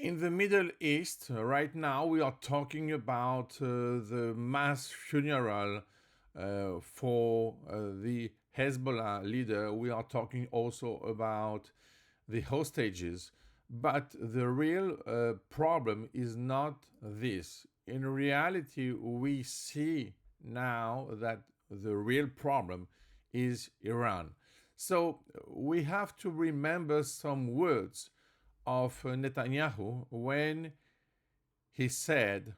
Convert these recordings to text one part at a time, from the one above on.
In the Middle East, right now, we are talking about the mass funeral for the Hezbollah leader. We are talking also about the hostages. But the real problem is not this. In reality, we see now that the real problem is Iran. So we have to remember some words of Netanyahu when he said,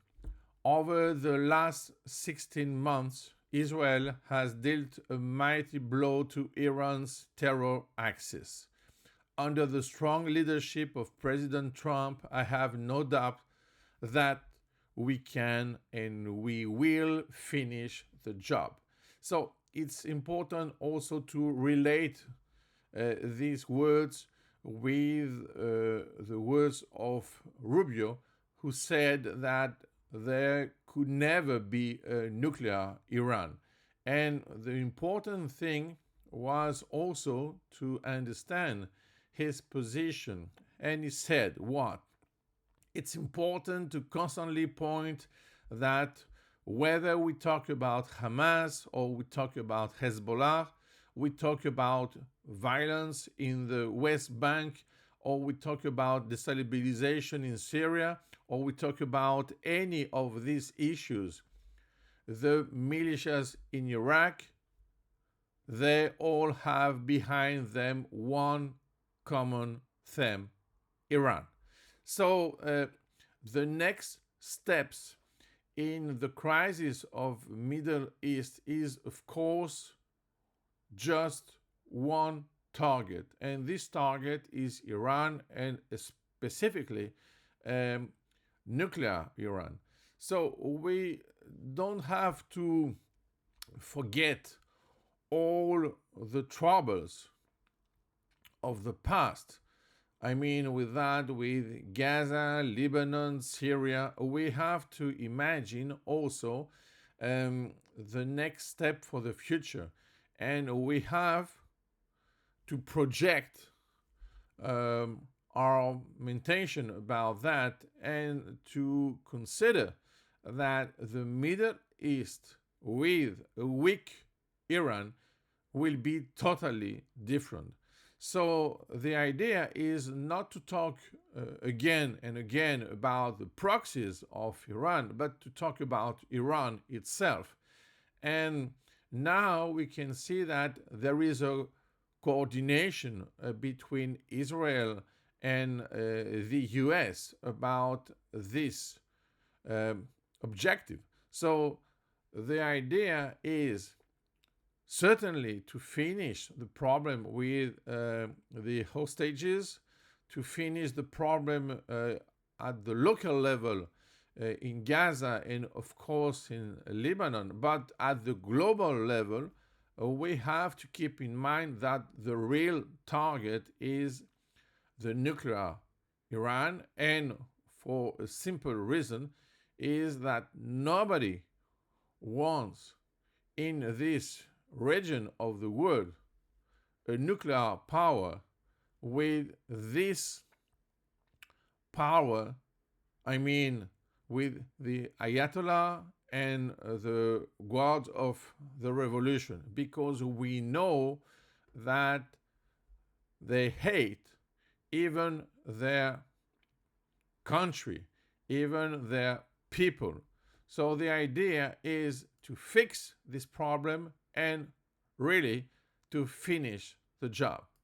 over the last 16 months, Israel has dealt a mighty blow to Iran's terror axis. Under the strong leadership of President Trump, I have no doubt that we can and we will finish the job. So it's important also to relate these words with the words of Rubio, who said that there could never be a nuclear Iran. And the important thing was also to understand his position. And he said, what? It's important to constantly point that whether we talk about Hamas or we talk about Hezbollah, we talk about violence in the West Bank, or we talk about destabilization in Syria, or we talk about any of these issues, the militias in Iraq, they all have behind them one common theme: Iran. So the next steps in the crisis of Middle East is, of course, just one target, and this target is Iran, and specifically nuclear Iran. So we don't have to forget all the troubles of the past. I mean, with that, with Gaza, Lebanon, Syria, we have to imagine also the next step for the future. And we have to project our intention about that and to consider that the Middle East with a weak Iran will be totally different. So the idea is not to talk again and again about the proxies of Iran, but to talk about Iran itself. And now we can see that there is a coordination between Israel and the US about this objective. So the idea is certainly to finish the problem with the hostages, to finish the problem at the local level in Gaza and, of course, in Lebanon. But at the global level, we have to keep in mind that the real target is the nuclear Iran, and for a simple reason is that nobody wants in this region of the world a nuclear power with this power, I mean with the Ayatollah and the guards of the revolution, because we know that they hate even their country, even their people. So the idea is to fix this problem and really to finish the job.